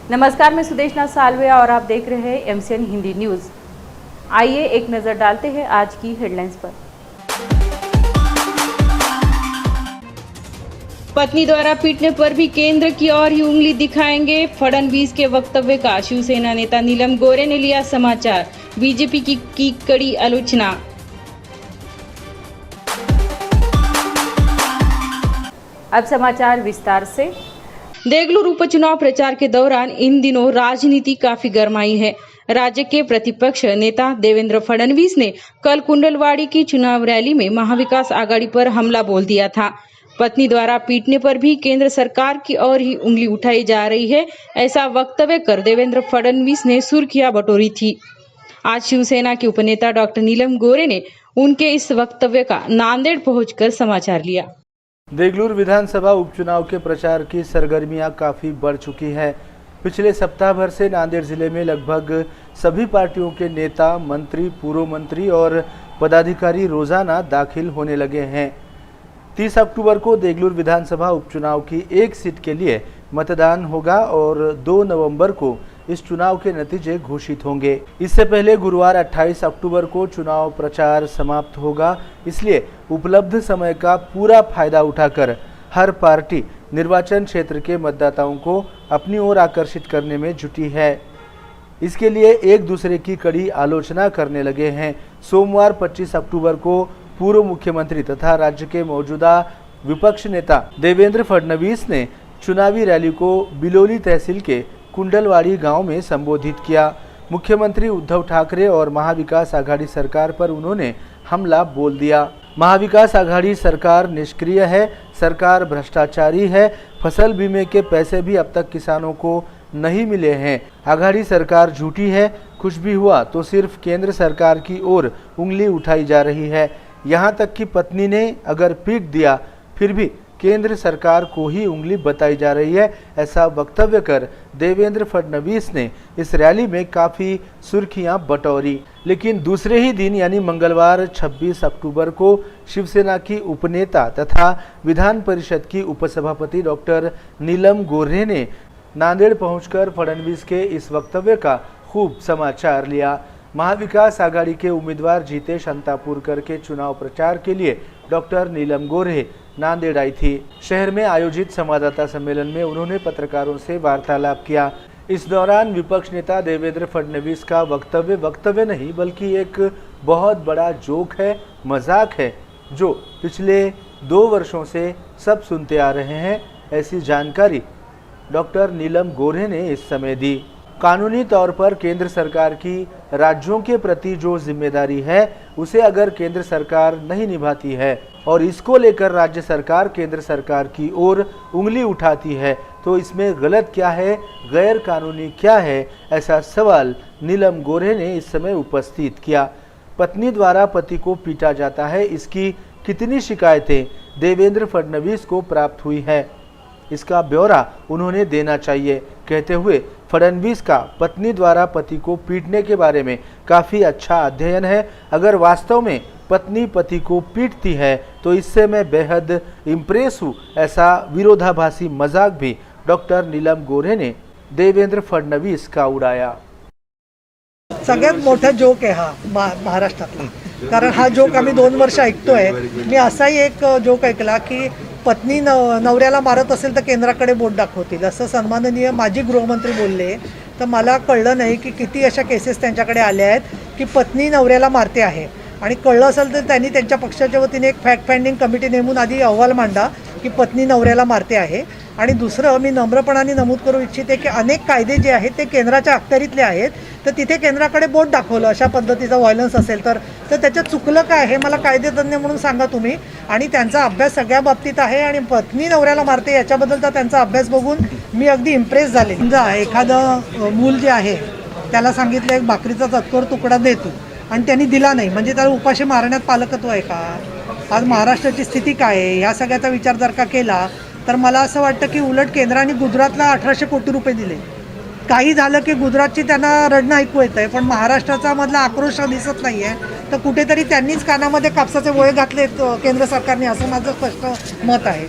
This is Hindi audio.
नमस्कार, मैं सुदेशना सालवे और आप देख रहे हैं एमसीएन हिंदी न्यूज़। आइए एक नज़र डालते हैं आज की हेडलाइंस पर। पत्नी द्वारा पीटने पर भी केंद्र की ओर ही उंगली दिखाएंगे, फडणवीस के वक्तव्य का शिवसेना नेता नीलम गोरे ने लिया समाचार, बीजेपी की कड़ी आलोचना। अब समाचार विस्तार से। देगलूर उपचुनाव प्रचार के दौरान इन दिनों राजनीति काफी गरमाई है। राज्य के प्रतिपक्ष नेता देवेंद्र फडणवीस ने कल कुंडलवाड़ी की चुनाव रैली में महाविकास आघाड़ी पर हमला बोल दिया था। पत्नी द्वारा पीटने पर भी केंद्र सरकार की ओर ही उंगली उठाई जा रही है, ऐसा वक्तव्य कर देवेंद्र फडणवीस ने सुर्खियां बटोरी थी। आज शिवसेना के उपनेता डॉक्टर नीलम गोरे ने उनके इस वक्तव्य का नांदेड़ पहुंचकर समाचार लिया। देगलूर विधानसभा उपचुनाव के प्रचार की सरगर्मियां काफी बढ़ चुकी है। पिछले सप्ताह भर से नांदेड़ जिले में लगभग सभी पार्टियों के नेता, मंत्री, पूर्व मंत्री और पदाधिकारी रोजाना दाखिल होने लगे हैं। 30 अक्टूबर को देगलूर विधानसभा उपचुनाव की एक सीट के लिए मतदान होगा और 2 नवंबर को इस चुनाव के नतीजे घोषित होंगे। इससे पहले गुरुवार 28 अक्टूबर को चुनाव प्रचार समाप्त होगा, इसलिए उपलब्ध समय का पूरा फायदा उठाकर हर पार्टी निर्वाचन क्षेत्र के मतदाताओं को अपनी ओर आकर्षित करने में जुटी है। इसके लिए एक दूसरे की कड़ी आलोचना करने लगे हैं। सोमवार 25 अक्टूबर को पूर्व मुख्यमंत्री तथा राज्य के मौजूदा विपक्ष नेता देवेंद्र फडणवीस ने चुनावी रैली को बिलोली तहसील के कुंडलवाड़ी गांव में संबोधित किया। मुख्यमंत्री उद्धव ठाकरे और महाविकास आघाड़ी सरकार पर उन्होंने हमला बोल दिया। महाविकास आघाड़ी सरकार निष्क्रिय है, सरकार भ्रष्टाचारी है, फसल बीमे के पैसे भी अब तक किसानों को नहीं मिले हैं, आघाड़ी सरकार झूठी है, कुछ भी हुआ तो सिर्फ केंद्र सरकार की ओर उंगली उठाई जा रही है। यहाँ तक कि पत्नी ने अगर पीट दिया फिर भी केंद्र सरकार को ही उंगली बताई जा रही है, ऐसा वक्तव्य कर देवेंद्र फडणवीस ने इस रैली में काफ़ी सुर्खियां बटोरी। लेकिन दूसरे ही दिन यानी मंगलवार 26 अक्टूबर को शिवसेना की उपनेता तथा विधान परिषद की उपसभापति डॉक्टर नीलम गोरे ने नांदेड़ पहुंचकर फडणवीस के इस वक्तव्य का खूब समाचार लिया। महाविकास आघाड़ी के उम्मीदवार जीतेश अंतापुरकर के चुनाव प्रचार के लिए डॉक्टर नीलम गोरे नांदेड़ आई थी। शहर में आयोजित संवाददाता सम्मेलन में उन्होंने पत्रकारों से वार्तालाप किया। इस दौरान विपक्ष नेता देवेंद्र फडणवीस का वक्तव्य नहीं बल्कि एक बहुत बड़ा जोक है, मजाक है, जो पिछले 2 वर्षों से सब सुनते आ रहे हैं, ऐसी जानकारी डॉक्टर नीलम गोरे ने इस समय दी। कानूनी तौर पर केंद्र सरकार की राज्यों के प्रति जो जिम्मेदारी है उसे अगर केंद्र सरकार नहीं निभाती है और इसको लेकर राज्य सरकार केंद्र सरकार की ओर उंगली उठाती है तो इसमें गलत क्या है, गैर कानूनी क्या है, ऐसा सवाल नीलम गोरे ने इस समय उपस्थित किया। पत्नी द्वारा पति को पीटा जाता है, इसकी कितनी शिकायतें देवेंद्र फडणवीस को प्राप्त हुई है, इसका ब्यौरा उन्होंने देना चाहिए। कहते हुए फडणवीस का पत्नी द्वारा पति को पीटने के बारे में काफ़ी अच्छा अध्ययन है। अगर वास्तव में पत्नी पति को पीटती है तो इससे मैं बेहद इम्प्रेस हूँ, ऐसा विरोधाभासी मजाक भी डॉक्टर नीलम गोरे ने देवेंद्र फडणवीस का उड़ाया। सगळ्यात मोठा जोक आहे हा महाराष्ट्रातला, कारण हा जोक आम्ही 2 वर्ष ऐकतोय। मी असाही एक जोक ऐकला की पत्नी नवऱ्याला मारत असेल तर केंद्राकडे बोट दाखवतील, असं सन्माननीय माजी गृहमंत्री बोलले। तर मला कळलं नाही की किती अशा केसेस त्यांच्याकडे आल्या आहेत की पत्नी नवऱ्याला मारते आहे, आणि कळलं असेल तर त्यांनी त्यांच्या पक्षाच्या वतीने एक फॅक्ट फाइंडिंग कमिटी नेमून आधी अहवाल मांडा की पत्नी नवऱ्याला मारते आहे। आणि दुसरं मी नम्रपणाने नमूद करू इच्छिते की अनेक कायदे जे आहेत ते केंद्राच्या अखत्यारीतले आहेत, तर तिथे केंद्राकडे बोट दाखवलं अशा पद्धतीचा व्हायलन्स असेल तर त्याच्यात चुकलं काय हे मला कायदेतज्ञ म्हणून सांगा तुम्ही। आणि त्यांचा अभ्यास सगळ्या बाबतीत आहे आणि पत्नी नवऱ्याला मारते याच्याबद्दलचा त्यांचा अभ्यास बघून मी अगदी इम्प्रेस झाले। समजा एखादं मूल जे आहे त्याला सांगितलं एक भाकरीचा चतकोर तुकडा दे तू आणि त्यांनी दिला नाही, म्हणजे त्याला उपाशी मारण्यात पालकत्व आहे का? आज महाराष्ट्राची स्थिती काय आहे ह्या सगळ्याचा विचार जर का केला तर मला असं वाटतं की उलट केंद्राने गुजरातला 1800 कोटी रुपये दिले। काही झालं की गुजरातची त्यांना रडणं ऐकू येतंय, पण महाराष्ट्राचा मधला आक्रोश दिसत नाहीये। तर कुठेतरी त्यांनीच कानामध्ये कापसाचे वळे घातले केंद्र सरकारने, असं माझं स्पष्ट मत आहे।